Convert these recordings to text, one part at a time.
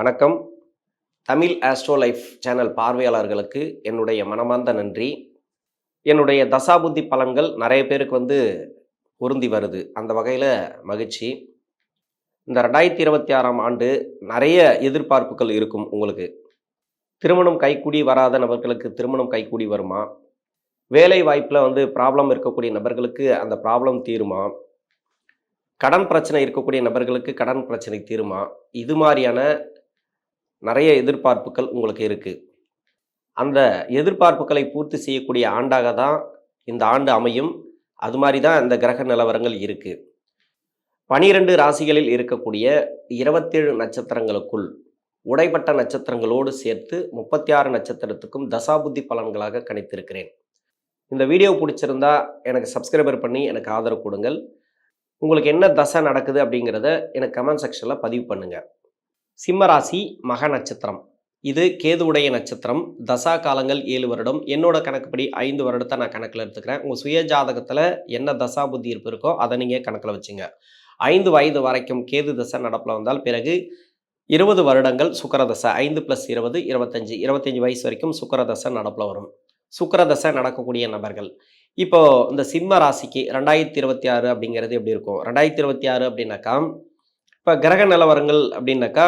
வணக்கம். Tamil astro life channel பார்வையாளர்களுக்கு என்னுடைய மனமார்ந்த நன்றி. என்னுடைய தசாபுத்தி பலன்கள் நிறைய பேருக்கு பொருந்தி வருது. அந்த வகையில் மகிழ்ச்சி. இந்த 2026ஆம் ஆண்டு நிறைய எதிர்பார்ப்புகள் இருக்கும் உங்களுக்கு. திருமணம் கைக்கூடி வராத நபர்களுக்கு திருமணம் கைக்கூடி வருமா? வேலை வாய்ப்பில் ப்ராப்ளம் இருக்கக்கூடிய நபர்களுக்கு அந்த ப்ராப்ளம் தீருமா? கடன் பிரச்சனை இருக்கக்கூடிய நபர்களுக்கு கடன் பிரச்சனை தீருமா? இது மாதிரியான நிறைய எதிர்பார்ப்புகள் உங்களுக்கு இருக்குது. அந்த எதிர்பார்ப்புகளை பூர்த்தி செய்யக்கூடிய ஆண்டாக தான் இந்த ஆண்டு அமையும். அது மாதிரி தான் இந்த கிரக நிலவரங்கள் இருக்குது. 12 ராசிகளில் இருக்கக்கூடிய 27 நட்சத்திரங்களுக்குள் உடைப்பட்ட நட்சத்திரங்களோடு சேர்த்து 36 நட்சத்திரத்துக்கும் தசாபுத்தி பலன்களாக கணித்திருக்கிறேன். இந்த வீடியோ பிடிச்சிருந்தா எனக்கு சப்ஸ்கிரைபர் பண்ணி எனக்கு ஆதரவு கொடுங்கள். உங்களுக்கு என்ன தசை நடக்குது அப்படிங்கிறத எனக்கு கமெண்ட் செக்ஷனில் பதிவு பண்ணுங்கள். சிம்ம ராசி மக நட்சத்திரம். இது கேதுவுடைய நட்சத்திரம். தசா காலங்கள் 7 வருடம். என்னோட கணக்குப்படி 5 வருடத்தை நான் கணக்கில் எடுத்துக்கிறேன். உங்கள் சுய ஜாதகத்தில் என்ன தசா புத்தி இருப்பு இருக்கோ அதை நீங்கள் கணக்கில் வச்சுங்க. 5 வயது வரைக்கும் கேது தசை நடப்பில் வந்தால் பிறகு 20 வருடங்கள் சுக்கிரதசை. 5 + 20 25 வயசு வரைக்கும் சுக்கிரதசை நடப்பில் வரும். சுக்கிரதசை நடக்கக்கூடிய நபர்கள் இப்போது இந்த சிம்ம ராசிக்கு 2026 அப்படிங்கிறது எப்படி இருக்கும்? 2026 அப்படின்னாக்கா இப்போ கிரக நிலவரங்கள் அப்படின்னாக்கா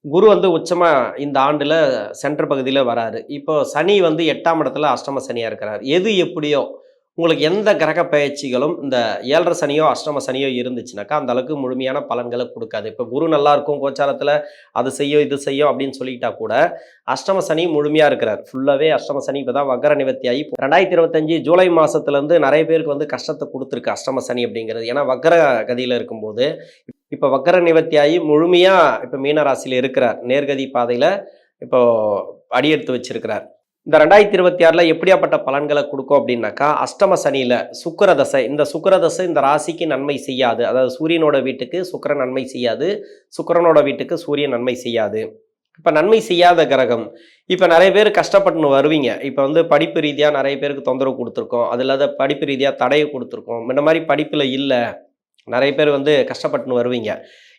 குரு உச்சமாக இந்த ஆண்டில் சென்டர் பகுதியில் வராரு. இப்போ சனி 8ஆம் இடத்துல அஷ்டம சனியாக இருக்கிறார். எது எப்படியோ உங்களுக்கு எந்த கிரக பயிற்சிகளும் இந்த 7.5 சனியோ அஷ்டம சனியோ இருந்துச்சுனாக்கா அந்த அளவுக்கு முழுமையான பலன்களை கொடுக்காது. இப்போ குரு நல்லா இருக்கும் கோச்சாரத்தில் அது செய்யும் இது செய்யும் அப்படின்னு சொல்லிக்கிட்டா கூட அஷ்டம சனி முழுமையாக இருக்கிறார். ஃபுல்லாகவே அஷ்டம சனி இப்போ தான் வக்கர நிவர்த்தி ஆகி 2025 ஜூலை மாதத்துலேருந்து நிறைய பேருக்கு கஷ்டத்தை கொடுத்துருக்கு அஷ்டம சனி அப்படிங்கிறது. ஏன்னா வக்கர கதியில் இருக்கும்போது இப்போ வக்கர நிவர்த்தி ஆகி முழுமையாக இப்போ மீனராசியில் இருக்கிறார். நேர்கதி பாதையில் இப்போ அடியெடுத்து வச்சிருக்கிறார். இந்த 2026 எப்படியாப்பட்ட பலன்களை கொடுக்கும் அப்படின்னாக்கா அஷ்டம சனியில் சுக்கிரதசை. இந்த சுக்கிரதசை இந்த ராசிக்கு நன்மை செய்யாது. அதாவது சூரியனோட வீட்டுக்கு சுக்கிரன் நன்மை செய்யாது, சுக்கிரனோட வீட்டுக்கு சூரியன் நன்மை செய்யாது. இப்போ நன்மை செய்யாத கிரகம். இப்போ நிறைய பேர் கஷ்டப்பட்டுன்னு வருவீங்க. இப்போ படிப்பு ரீதியாக நிறைய பேருக்கு தொந்தரவு கொடுத்துருக்கோம். அது இல்லாத படிப்பு ரீதியாக தடையை கொடுத்துருக்கோம். இந்த மாதிரி படிப்பில் இல்லை நிறைய பேர் கஷ்டப்பட்டுன்னு வருவீங்க.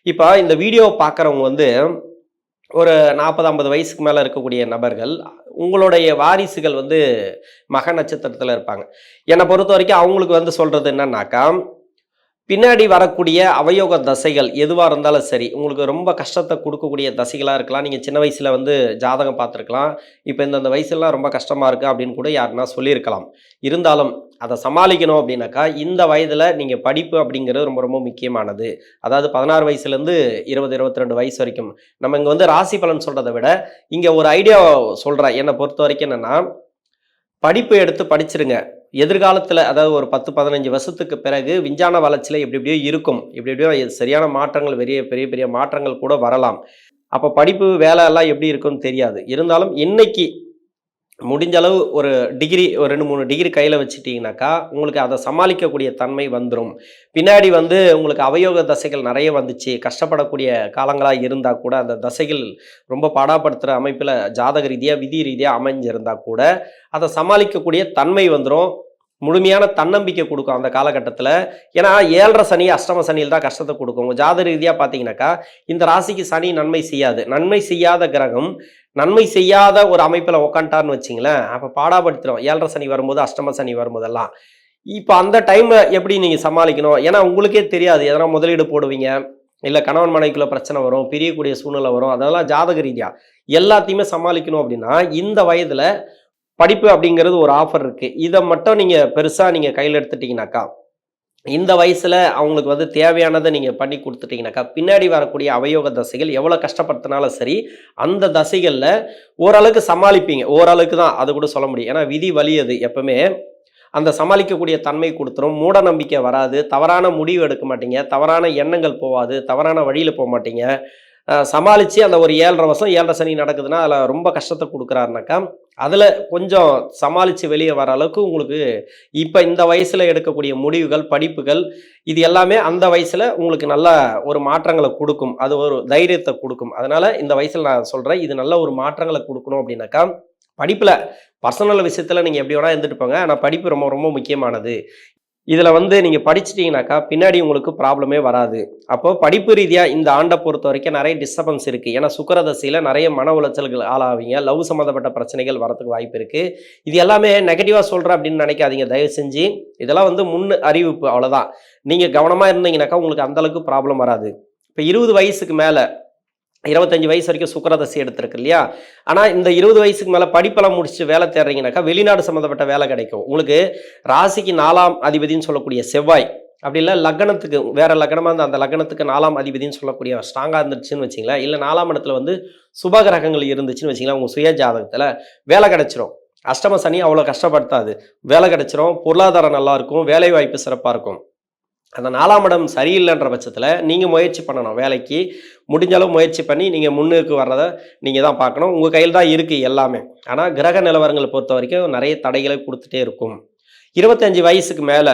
இப்போ இந்த வீடியோ பார்க்குறவங்க ஒரு 40-50 வயசுக்கு மேலே இருக்கக்கூடிய நபர்கள் உங்களுடைய வாரிசுகள் மக நட்சத்திரத்தில் இருப்பாங்க. என்னை பொறுத்த வரைக்கும் அவங்களுக்கு சொல்கிறது என்னன்னாக்கா பின்னாடி வரக்கூடிய அவயோக தசைகள் எதுவாக இருந்தாலும் சரி உங்களுக்கு ரொம்ப கஷ்டத்தை கொடுக்கக்கூடிய தசைகளாக இருக்கலாம். நீங்கள் சின்ன வயசில் ஜாதகம் பார்த்துருக்கலாம். இப்போ இந்த வயசுலாம் ரொம்ப கஷ்டமாக இருக்குது அப்படின்னு கூட யாருன்னா சொல்லியிருக்கலாம். இருந்தாலும் அதை சமாளிக்கணும் அப்படின்னாக்கா இந்த வயதில் நீங்கள் படிப்பு அப்படிங்கிறது ரொம்ப ரொம்ப முக்கியமானது. அதாவது 16 வயசுலேருந்து 20-22 வயசு வரைக்கும் நம்ம இங்கே ராசி பலன் சொல்கிறத விட இங்கே ஒரு ஐடியா சொல்கிறேன். என்னை பொறுத்த வரைக்கும் என்னென்னா படிப்பு எடுத்து படிச்சிருங்க. எதிர்காலத்தில் அதாவது ஒரு 10-15 வருஷத்துக்கு பிறகு விஞ்ஞான வளர்ச்சியில் எப்படியோ இருக்கும். எப்படியோ சரியான மாற்றங்கள் பெரிய பெரிய மாற்றங்கள் கூட வரலாம். அப்போ படிப்பு வேலை எல்லாம் எப்படி இருக்குன்னு தெரியாது. இருந்தாலும் இன்னைக்கு முடிஞ்ச அளவு ஒரு டிகிரி ஒரு 2-3 டிகிரி கையில் வச்சுட்டிங்கனாக்கா உங்களுக்கு அதை சமாளிக்கக்கூடிய தன்மை வந்துடும். பின்னாடி உங்களுக்கு அவயோக தசைகள் நிறைய வந்துச்சு கஷ்டப்படக்கூடிய காலங்களாக இருந்தால் கூட அந்த தசைகள் ரொம்ப பாடாப்படுத்துகிற அமைப்பில் ஜாதக ரீதியாக விதி ரீதியாக அமைஞ்சிருந்தால் கூட அதை சமாளிக்கக்கூடிய தன்மை வந்துடும். முழுமையான தன்னம்பிக்கை கொடுக்கும் அந்த காலகட்டத்தில். ஏன்னா 7.5 சனி அஷ்டம சனியில் தான் கஷ்டத்தை கொடுக்கும். ஜாதக ரீதியாக பார்த்தீங்கன்னாக்கா இந்த ராசிக்கு சனி நன்மை செய்யாது. நன்மை செய்யாத கிரகம் நன்மை செய்யாத ஒரு அமைப்பில் உக்காண்டார்னு வச்சிங்களேன், அப்போ பாடாப்படுத்திடும். 7.5 சனி வரும்போது அஷ்டம சனி வரும்போதெல்லாம். இப்போ அந்த டைமை எப்படி நீங்கள் சமாளிக்கணும்? ஏன்னா உங்களுக்கே தெரியாது. எதனா முதலீடு போடுவீங்க, இல்லை கணவன் மனைவிக்குள்ள பிரச்சனை வரும், பிரியக்கூடிய சூழ்நிலை வரும். அதெல்லாம் ஜாதக ரீதியாக எல்லாத்தையுமே சமாளிக்கணும் அப்படின்னா இந்த வயதில் படிப்பு அப்படிங்கிறது ஒரு ஆஃபர் இருக்குது. இதை மட்டும் நீங்கள் பெருசாக நீங்கள் கையில் எடுத்துட்டிங்கனாக்கா இந்த வயசில் அவங்களுக்கு தேவையானதை நீங்கள் பண்ணி கொடுத்துட்டிங்கனாக்கா பின்னாடி வரக்கூடிய அவயோக தசைகள் எவ்வளோ கஷ்டப்படுத்தினாலும் சரி அந்த தசைகளில் ஓரளவுக்கு சமாளிப்பீங்க. ஓரளவுக்கு தான் அது கூட சொல்ல முடியும். ஏன்னா விதி வலியது எப்பவுமே அந்த சமாளிக்கக்கூடிய தன்மை கொடுத்துரும். மூட நம்பிக்கை வராது, தவறான முடிவு எடுக்க மாட்டீங்க, தவறான எண்ணங்கள் போகாது, தவறான வழியில் போக மாட்டீங்க. சமாளித்து அந்த ஒரு 7.5 வருஷம் 7.5 சனி நடக்குதுன்னா அதில் ரொம்ப கஷ்டத்தை கொடுக்குறாருனாக்கா அதில் கொஞ்சம் சமாளித்து வெளியே வர அளவுக்கு உங்களுக்கு இப்போ இந்த வயசில் எடுக்கக்கூடிய முடிவுகள் படிப்புகள் இது எல்லாமே அந்த வயசில் உங்களுக்கு நல்ல ஒரு மாற்றங்களை கொடுக்கும். அது ஒரு தைரியத்தை கொடுக்கும். அதனால் இந்த வயசில் நான் சொல்கிறேன் இது நல்ல ஒரு மாற்றங்களை கொடுக்கணும் அப்படின்னாக்கா படிப்பில் பர்சனல் விஷயத்தில் நீங்கள் எப்படி வேணால் இருந்துட்டு போங்க. ஆனால் படிப்பு ரொம்ப ரொம்ப முக்கியமானது. இதில் வந்து நீங்கள் படிச்சிட்டிங்கனாக்கா பின்னாடி உங்களுக்கு ப்ராப்ளமே வராது. அப்போ படிப்பு ரீதியாக இந்த ஆண்டை பொறுத்த வரைக்கும் நிறைய டிஸ்டர்பன்ஸ் இருக்குது. ஏன்னா சுக்கிரதசையில் நிறைய மன உளைச்சல்கள் ஆளாவீங்க. லவ் சம்மந்தப்பட்ட பிரச்சனைகள் வரதுக்கு வாய்ப்பு இருக்குது. இது எல்லாமே நெகட்டிவாக சொல்கிறேன் அப்படின்னு நினைக்காதீங்க தயவு செஞ்சு. இதெல்லாம் வந்து முன் அறிவிப்பு அவ்வளோதான். நீங்கள் கவனமாக இருந்தீங்கனாக்கா உங்களுக்கு அந்தளவுக்கு ப்ராப்ளம் வராது. இப்போ 20 வயசுக்கு மேலே 25 வயசு வரைக்கும் சுக்கிரதசை எடுத்திருக்கு இல்லையா? ஆனால் இந்த 20 வயசுக்கு மேலே படிப்பெல்லாம் முடிச்சுட்டு வேலை தேடுறீங்கனாக்கா வெளிநாடு சம்மந்தப்பட்ட வேலை கிடைக்கும். உங்களுக்கு ராசிக்கு 4ஆம் அதிபதினு சொல்லக்கூடிய செவ்வாய், அப்படி இல்லை லக்னத்துக்கு வேறு லக்னமாக இருந்தால் அந்த லக்னத்துக்கு 4ஆம் அதிபதினு சொல்லக்கூடிய ஸ்ட்ராங்காக இருந்துச்சுன்னு வச்சிங்களேன், இல்லை 4ஆம் இடத்துல வந்து சுபகிரகங்கள் இருந்துச்சுன்னு வச்சிங்களேன், உங்கள் சுய ஜாதகத்தில் வேலை கிடைச்சிரும். அஷ்டம சனி அவ்வளோ கஷ்டப்படுத்தாது, வேலை கிடைச்சிரும், பொருளாதாரம் நல்லாயிருக்கும், வேலை வாய்ப்பு சிறப்பாக இருக்கும். அந்த 4ஆம் இடம் சரியில்லைன்ற பட்சத்தில் நீங்கள் முயற்சி பண்ணணும். வேலைக்கு முடிஞ்சளவு முயற்சி பண்ணி நீங்கள் முன்னுக்கு வர்றதை நீங்கள் தான் பார்க்கணும். உங்கள் கையில் தான் இருக்குது எல்லாமே. ஆனால் கிரக நிலவரங்களை பொறுத்த வரைக்கும் நிறைய தடைகளை கொடுத்துட்டே இருக்கும். 25 வயசுக்கு மேலே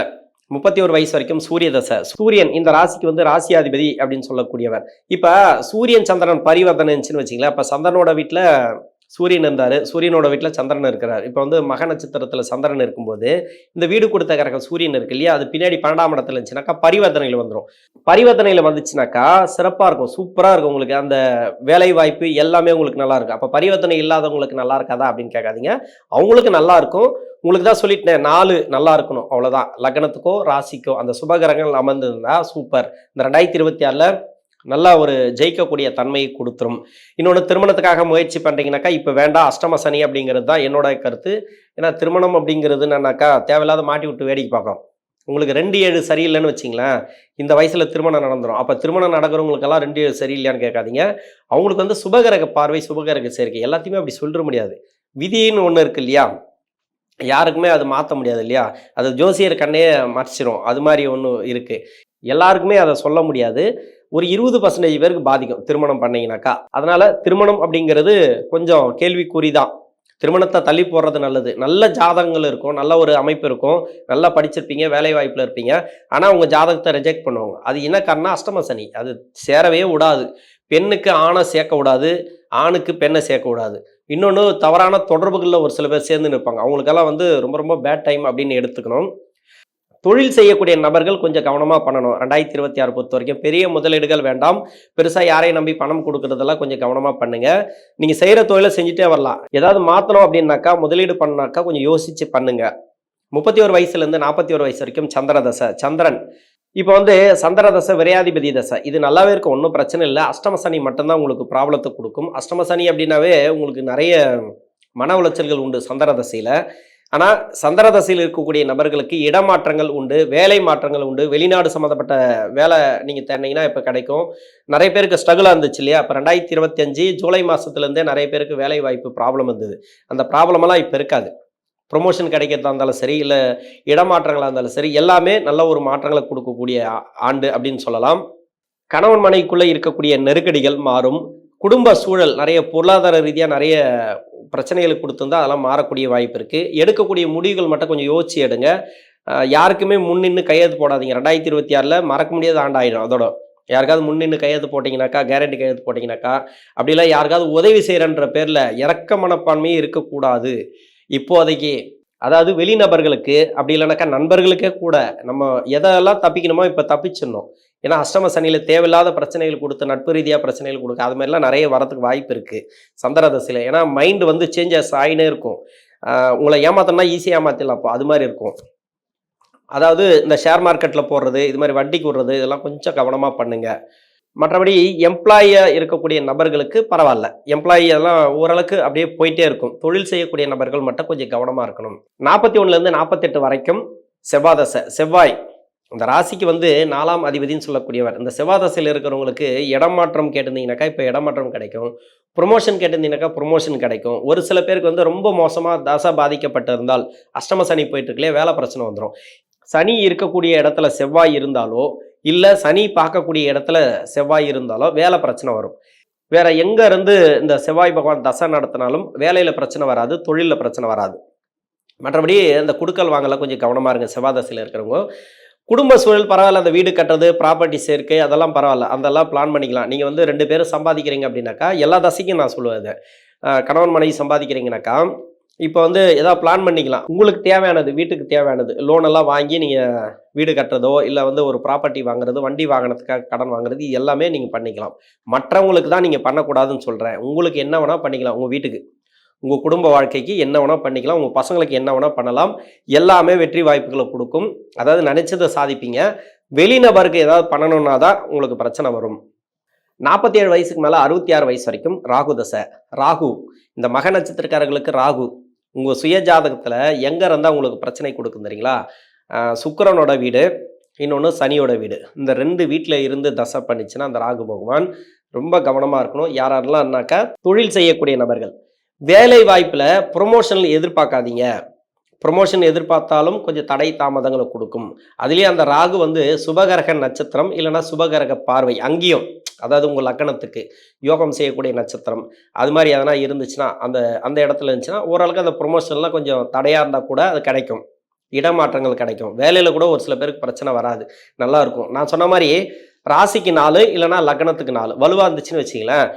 31 வயசு வரைக்கும் சூரிய தசை. சூரியன் இந்த ராசிக்கு வந்து ராசியாதிபதி அப்படின்னு சொல்லக்கூடியவர். இப்போ சூரியன் சந்திரன் பரிவர்த்தனை இருந்துச்சுன்னு வச்சிங்களேன், இப்போ சந்திரனோட வீட்டில் சூரியன் இருந்தார், சூரியனோட வீட்டில் சந்திரன் இருக்கிறார். இப்போ வந்து மக நட்சத்திரத்தில் சந்திரன் இருக்கும்போது இந்த வீடு கொடுத்த கிரகம் சூரியன் இருக்கு இல்லையா, அது பின்னாடி 12ஆம் இடத்துல இருந்துச்சுனாக்கா பரிவர்த்தனையில் வந்துடும். பரிவர்த்தனையில் வந்துச்சுனாக்கா சிறப்பாக இருக்கும், சூப்பராக இருக்கும். உங்களுக்கு அந்த வேலை வாய்ப்பு எல்லாமே உங்களுக்கு நல்லா இருக்கும். அப்போ பரிவர்த்தனை இல்லாதவங்களுக்கு நல்லா இருக்காதா அப்படின்னு கேட்காதீங்க, அவங்களுக்கு நல்லா இருக்கும். உங்களுக்கு தான் சொல்லிட்டேன் 4 நல்லா இருக்கணும், அவ்வளோதான். லக்னத்துக்கோ ராசிக்கோ அந்த சுபகிரகங்கள் அமர்ந்திருந்தா சூப்பர். இந்த 2026 நல்லா ஒரு ஜெயிக்கக்கூடிய தன்மையை கொடுத்துரும். இன்னொன்று, திருமணத்துக்காக முயற்சி பண்ணுறீங்கனாக்கா இப்போ வேண்டாம், அஷ்டம சனி அப்படிங்கிறது தான் என்னோட கருத்து. ஏன்னா திருமணம் அப்படிங்கிறதுனாக்கா தேவையில்லாத மாட்டி விட்டு வேடிக்கை பார்க்குறோம். உங்களுக்கு 2-7 சரியில்லைன்னு வச்சிங்களேன், இந்த வயசில் திருமணம் நடந்துடும். அப்போ திருமணம் நடக்கிறவங்களுக்கெல்லாம் 2-7 சரியில்லையான்னு கேட்காதீங்க. அவங்களுக்கு வந்து சுபகிரக பார்வை, சுபகிரக சேர்க்கை எல்லாத்தையுமே அப்படி சொல்லிட முடியாது. விதின்னு ஒன்று இருக்குது இல்லையா, யாருக்குமே அது மாற்ற முடியாது இல்லையா, அது ஜோசியர் கண்ணே மறைச்சிரும். அது மாதிரி ஒன்று இருக்குது, எல்லாருக்குமே அதை சொல்ல முடியாது. ஒரு 20% பேருக்கு பாதிக்கும் திருமணம் பண்ணீங்கனாக்கா. அதனால திருமணம் அப்படிங்கிறது கொஞ்சம் கேள்விக்குறி தான். திருமணத்தை தள்ளி போடுறது நல்லது. நல்ல ஜாதகங்கள் இருக்கும், நல்ல ஒரு அமைப்பு இருக்கும், நல்லா படிச்சிருப்பீங்க, வேலை வாய்ப்பில் இருப்பீங்க. ஆனால் உங்கள் ஜாதகத்தை ரிஜெக்ட் பண்ணுவாங்க. அது என்ன காரணம்? அஷ்டம சனி. அது சேரவே விடாது. பெண்ணுக்கு ஆணை சேர்க்க விடாது, ஆணுக்கு பெண்ணை சேர்க்க விடாது. இன்னொன்று, தவறான தொடர்புகளில் ஒரு சில பேர் சேர்ந்து நிற்பாங்க. அவங்களுக்கெல்லாம் வந்து ரொம்ப ரொம்ப பேட் டைம் அப்படின்னு எடுத்துக்கணும். தொழில் செய்யக்கூடிய நபர்கள் கொஞ்சம் கவனமாக பண்ணணும். 2026 பொறுத்த வரைக்கும் பெரிய முதலீடுகள் வேண்டாம். பெருசாக யாரையும் நம்பி பணம் கொடுக்குறதெல்லாம் கொஞ்சம் கவனமாக பண்ணுங்கள். நீங்கள் செய்கிற தொழிலை செஞ்சுட்டே வரலாம். ஏதாவது மாற்றணும் அப்படின்னாக்கா, முதலீடு பண்ணாக்கா கொஞ்சம் யோசித்து பண்ணுங்கள். 31 வயசுலேருந்து 41 வயசு வரைக்கும் சந்திர தசை. சந்திரன் இப்போ வந்து சந்திர தசை விரையாதிபதி தசை. இது நல்லாவே இருக்கும், ஒன்றும் பிரச்சனை இல்லை. அஷ்டம சனி மட்டும்தான் உங்களுக்கு ப்ராப்ளத்தை கொடுக்கும். அஷ்டம சனி அப்படின்னாவே உங்களுக்கு நிறைய மன உளைச்சல்கள் உண்டு சந்திர தசையில். ஆனால் சந்திர தசையில் இருக்கக்கூடிய நபர்களுக்கு இடமாற்றங்கள் உண்டு, வேலை மாற்றங்கள் உண்டு. வெளிநாடு சம்மந்தப்பட்ட வேலை நீங்கள் தேடினீங்கன்னா இப்போ கிடைக்கும். நிறைய பேருக்கு ஸ்ட்ரகிளாக இருந்துச்சு இல்லையா, இப்போ 2025 ஜூலை மாதத்துலேருந்தே நிறைய பேருக்கு வேலை வாய்ப்பு ப்ராப்ளம் இருந்தது. அந்த ப்ராப்ளமெல்லாம் இப்போ இருக்காது. ப்ரொமோஷன் கிடைக்கிறதா இருந்தாலும் சரி, இல்லை இடமாற்றங்களாக இருந்தாலும் சரி, எல்லாமே நல்ல ஒரு மாற்றங்களை கொடுக்கக்கூடிய ஆண்டு அப்படின்னு சொல்லலாம். கணவன் மனைவிக்குள்ளே இருக்கக்கூடிய நெருக்கடிகள் மாறும். குடும்ப சூழல் நிறைய பொருளாதார ரீதியாக நிறைய பிரச்சனைகளுக்கு கொடுத்துருந்தா அதெல்லாம் மாறக்கூடிய வாய்ப்பு இருக்குது. எடுக்கக்கூடிய முடிவுகள் மட்டும் கொஞ்சம் யோசிச்சு எடுங்க. யாருக்குமே முன்னின்று கையெழுத்து போடாதீங்க. 2026 மறக்க முடியாத ஆண்டாயிடும். அதோட யாருக்காவது முன்னின்று கையெழுத்து போட்டிங்கனாக்கா, கேரண்டி கையெழுத்து போட்டிங்கனாக்கா, அப்படிலாம் யாருக்காவது உதவி செய்கிறன்ற பேரில் இறக்க மனப்பான்மையே இருக்கக்கூடாது இப்போதைக்கு. அதாவது வெளிநபர்களுக்கு, அப்படி இல்லைனாக்கா நண்பர்களுக்கே கூட நம்ம எதெல்லாம் தப்பிக்கணுமோ இப்போ தப்பிச்சிடணும். ஏன்னா அஷ்டம சனியில் தேவையில்லாத பிரச்சனைகள் கொடுத்து, நட்பு ரீதியாக பிரச்சனைகள் கொடுக்க, அது மாதிரிலாம் நிறைய வரதுக்கு வாய்ப்பு இருக்குது சந்திர தசையில். ஏன்னா மைண்டு வந்து சேஞ்சஸ் ஆகினே இருக்கும். உங்களை ஏமாத்தனா ஈஸியாக ஏமாத்திடலாம். அப்போ அது மாதிரி இருக்கும். அதாவது இந்த ஷேர் மார்க்கெட்டில் போடுறது, இது மாதிரி வட்டிக்கு விடுறது, இதெல்லாம் கொஞ்சம் கவனமாக பண்ணுங்கள். மற்றபடி எம்ப்ளாயியாக இருக்கக்கூடிய நபர்களுக்கு பரவாயில்ல. எம்ப்ளாயி எல்லாம் ஓரளவுக்கு அப்படியே போயிட்டே இருக்கும். தொழில் செய்யக்கூடிய நபர்கள் மட்டும் கொஞ்சம் கவனமாக இருக்கணும். 41லேருந்து 48 வரைக்கும் செவ்வாய் தசை. செவ்வாய் இந்த ராசிக்கு வந்து 4ஆம் அதிபதினு சொல்லக்கூடியவர். இந்த செவ்வாய் தசையில் இருக்கிறவங்களுக்கு இடமாற்றம் கேட்டிருந்தீங்கனாக்கா இப்போ இடமாற்றம் கிடைக்கும். ப்ரொமோஷன் கேட்டிருந்தீங்கனாக்கா ப்ரொமோஷன் கிடைக்கும். ஒரு சில பேருக்கு வந்து ரொம்ப மோசமாக தசை பாதிக்கப்பட்டிருந்தால், அஷ்டம சனி போயிட்டு இருக்குல்லையே, வேலை பிரச்சனை வந்துடும். சனி இருக்கக்கூடிய இடத்துல செவ்வாய் இருந்தாலோ, இல்லை சனி பார்க்கக்கூடிய இடத்துல செவ்வாய் இருந்தாலோ வேலை பிரச்சனை வரும். வேற எங்கே இருந்து இந்த செவ்வாய் பகவான் தசை நடத்தினாலும் வேலையில் பிரச்சனை வராது, தொழிலில் பிரச்சனை வராது. மற்றபடி இந்த குடுக்கல் வாங்கல கொஞ்சம் கவனமாக இருங்க செவ்வாய் தசையில் இருக்கிறவங்க. குடும்ப சூழல் பரவாயில்ல, அந்த வீடு கட்டுறது, ப்ராப்பர்ட்டி சேர்க்கை, அதெல்லாம் பரவாயில்ல, அதெல்லாம் பிளான் பண்ணிக்கலாம். நீங்கள் வந்து 2 பேரும் சம்பாதிக்கிறீங்க அப்படின்னாக்கா, எல்லா தசைக்கும் நான் சொல்லுவேன், கணவன் மனைவி சம்பாதிக்கிறீங்கனாக்கா இப்போ வந்து ஏதாவது பிளான் பண்ணிக்கலாம். உங்களுக்கு தேவையானது, வீட்டுக்கு தேவையானது லோன் எல்லாம் வாங்கி நீங்க வீடு கட்டுறதோ, இல்ல வந்து ஒரு ப்ராப்பர்ட்டி வாங்குறதோ, வண்டி வாகனத்துக்காக கடன் வாங்குறது இது எல்லாமே நீங்க பண்ணிக்கலாம். மற்றவங்களுக்கு தான் நீங்க பண்ணக்கூடாதுன்னு சொல்றேன். உங்களுக்கு என்ன வேணா பண்ணிக்கலாம். உங்க வீட்டுக்கு, உங்க குடும்ப வாழ்க்கைக்கு என்ன வேணா பண்ணிக்கலாம். உங்க பசங்களுக்கு என்ன வேணா பண்ணலாம். எல்லாமே வெற்றி வாய்ப்புகள குடுக்கும். அதாவது நினைச்சத சாதிப்பீங்க. வெளிநபருக்கு ஏதாவது பண்ணணும்னா தான் உங்களுக்கு பிரச்சனை வரும். 47 வயசுக்கு மேல 66 வயசு வரைக்கும் ராகு தசை. ராகு இந்த மக நட்சத்திரக்காரர்களுக்கு ராகு உங்க சுய ஜாதகத்துல எங்க இருந்தா உங்களுக்கு பிரச்சனை கொடுக்கும் தெரியுங்களா? சுக்கிரனோட வீடு, இன்னொன்று சனியோட வீடு. இந்த 2 வீட்டில் இருந்து தசை பண்ணிச்சுன்னா அந்த ராகு பகவான் ரொம்ப கவனமாக இருக்கணும். யாரெல்லாம்னாக்கா தொழில் செய்யக்கூடிய நபர்கள், வேலை வாய்ப்பில் ப்ரொமோஷன் எதிர்பார்க்காதீங்க. ப்ரொமோஷன் எதிர்பார்த்தாலும் கொஞ்சம் தடை தாமதங்களை கொடுக்கும். அதுலேயே அந்த ராகு வந்து சுபகரக நட்சத்திரம் இல்லைன்னா சுபகரக பார்வை அங்கேயும், அதாவது உங்கள் லக்கணத்துக்கு யோகம் செய்யக்கூடிய நட்சத்திரம் அது மாதிரி எதனா இருந்துச்சுன்னா அந்த அந்த இடத்துல இருந்துச்சுன்னா ஓரளவுக்கு அந்த ப்ரொமோஷன்லாம் கொஞ்சம் தடையாக இருந்தால் கூட அது கிடைக்கும். இடமாற்றங்கள் கிடைக்கும். வேலையில் கூட ஒரு சில பேருக்கு பிரச்சனை வராது, நல்லா இருக்கும். நான் சொன்ன மாதிரி ராசிக்கு 4 இல்லைனா லக்னத்துக்கு 4 வலுவாக இருந்துச்சுன்னு வச்சிங்களேன்,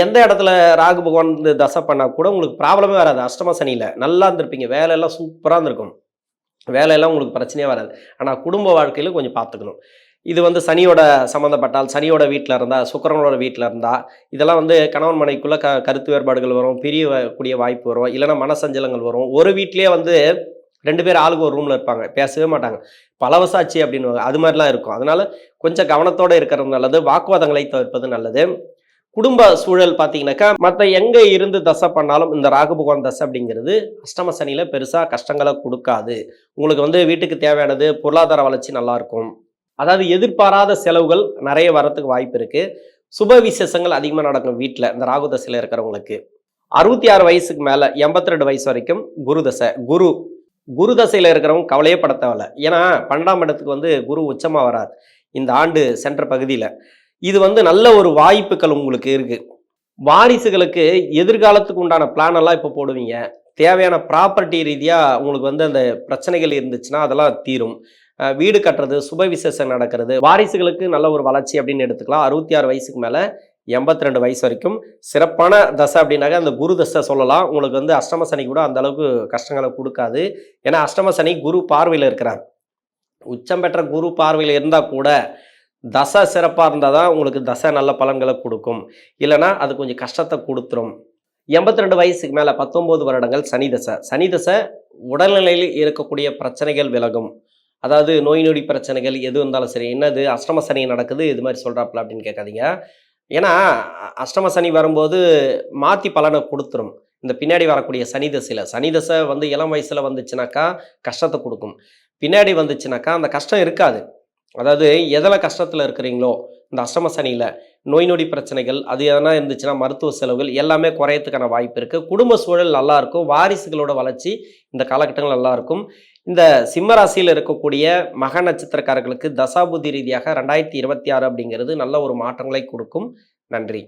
எந்த இடத்துல ராகு பகவான் வந்து தசை பண்ணால் கூட உங்களுக்கு ப்ராப்ளமே வராது. அஷ்டம சனியில் நல்லா இருந்திருப்பீங்க, வேலையெல்லாம் சூப்பராக இருந்திருக்கும், வேலையெல்லாம் உங்களுக்கு பிரச்சனையே வராது. ஆனால் குடும்ப வாழ்க்கையிலும் கொஞ்சம் பார்த்துக்கணும். இது வந்து சனியோட சம்மந்தப்பட்டால், சனியோட வீட்டில் இருந்தால், சுக்கிரனோட வீட்டில் இருந்தால், இதெல்லாம் வந்து கணவன் மனைவிக்குள்ளே கருத்து வேறுபாடுகள் வரும், பிரியக்கூடிய வாய்ப்பு வரும், இல்லைன்னா மனசஞ்சலங்கள் வரும். ஒரு வீட்லேயே வந்து 2 பேர் ஆளுக்கு ஒரு ரூமில் இருப்பாங்க, பேசவே மாட்டாங்க, பலவசாட்சி அப்படின்னு அது மாதிரிலாம் இருக்கும். அதனால கொஞ்சம் கவனத்தோடு இருக்கிறது நல்லது. வாக்குவாதங்களை தவிர்ப்பது நல்லது. குடும்ப சூழல் பார்த்தீங்கன்னாக்கா மற்ற எங்கே இருந்து தசை பண்ணாலும் இந்த ராகு பகவான் தசை அப்படிங்கிறது அஷ்டம சனியில் பெருசாக கஷ்டங்களை கொடுக்காது. உங்களுக்கு வந்து வீட்டுக்கு தேவையானது, பொருளாதார வளர்ச்சி நல்லாயிருக்கும். அதாவது எதிர்பாராத செலவுகள் நிறைய வரத்துக்கு வாய்ப்பு இருக்குது. சுப விசேஷங்கள் அதிகமாக நடக்கும் வீட்டில் இந்த ராகு தசையில் இருக்கிறவங்களுக்கு. 66 வயசுக்கு மேலே 82 வயசு வரைக்கும் குரு தசை. குரு தசையில் இருக்கிறவங்க கவலையே பட தேவையில்ல. ஏன்னா 12ஆம் இடத்துக்கு வந்து குரு உச்சமாக வராது இந்த ஆண்டு சென்ற பகுதியில். இது வந்து நல்ல ஒரு வாய்ப்புகள் உங்களுக்கு இருக்குது. வாரிசுகளுக்கு எதிர்காலத்துக்கு உண்டான பிளான் எல்லாம் இப்போ போடுவீங்க. தேவையான ப்ராப்பர்ட்டி ரீதியாக உங்களுக்கு வந்து அந்த பிரச்சனைகள் இருந்துச்சுன்னா அதெல்லாம் தீரும். வீடு கட்டுறது, சுப விசேஷம் நடக்கிறது, வாரிசுகளுக்கு நல்ல ஒரு வளர்ச்சி அப்படின்னு எடுத்துக்கலாம். 66 வயசுக்கு மேலே 82 வயசு வரைக்கும் சிறப்பான தசை அப்படின்னாக்க அந்த குரு தசை சொல்லலாம். உங்களுக்கு வந்து அஷ்டம சனி கூட அந்த அளவுக்கு கஷ்டங்களை கொடுக்காது. ஏன்னா அஷ்டம சனி குரு பார்வையில் இருக்கிறார். உச்சம் பெற்ற குரு பார்வையில் இருந்தால் கூட தசை சிறப்பாக இருந்தால் தான் உங்களுக்கு தசை நல்ல பலன்களை கொடுக்கும். இல்லைனா அது கொஞ்சம் கஷ்டத்தை கொடுத்துரும். 82 வயசுக்கு மேலே 19 வருடங்கள் சனி தசை. சனி தசை உடல்நிலையில் இருக்கக்கூடிய பிரச்சனைகள் விலகும். அதாவது நோய் நொடி பிரச்சனைகள் எது இருந்தாலும் சரி. என்னது அஷ்டம சனி நடக்குது இது மாதிரி சொல்கிறாப்புல அப்படின்னு கேட்காதீங்க. ஏன்னா அஷ்டம சனி வரும்போது மாற்றி பலனை கொடுத்துரும். இந்த பின்னாடி வரக்கூடிய சனி தசை வந்து இளம் வயசில் வந்துச்சுனாக்கா கஷ்டத்தை கொடுக்கும். பின்னாடி வந்துச்சுனாக்கா அந்த கஷ்டம் இருக்காது. அதாவது எதில் கஷ்டத்தில் இருக்கிறீங்களோ இந்த அஷ்டம சனியில் நோய் நொடி பிரச்சனைகள் அது எதனா இருந்துச்சுன்னா மருத்துவ செலவுகள் எல்லாமே குறையத்துக்கான வாய்ப்பு இருக்குது. குடும்ப சூழல் நல்லாயிருக்கும். வாரிசுகளோட வளர்ச்சி இந்த காலகட்டங்கள் நல்லாயிருக்கும். இந்த சிம்ம ராசியில் இருக்கக்கூடிய மக நட்சத்திரக்காரர்களுக்கு தசாபுத்தி ரீதியாக 2026 அப்படிங்கிறது நல்ல ஒரு மாற்றங்களை கொடுக்கும். நன்றி.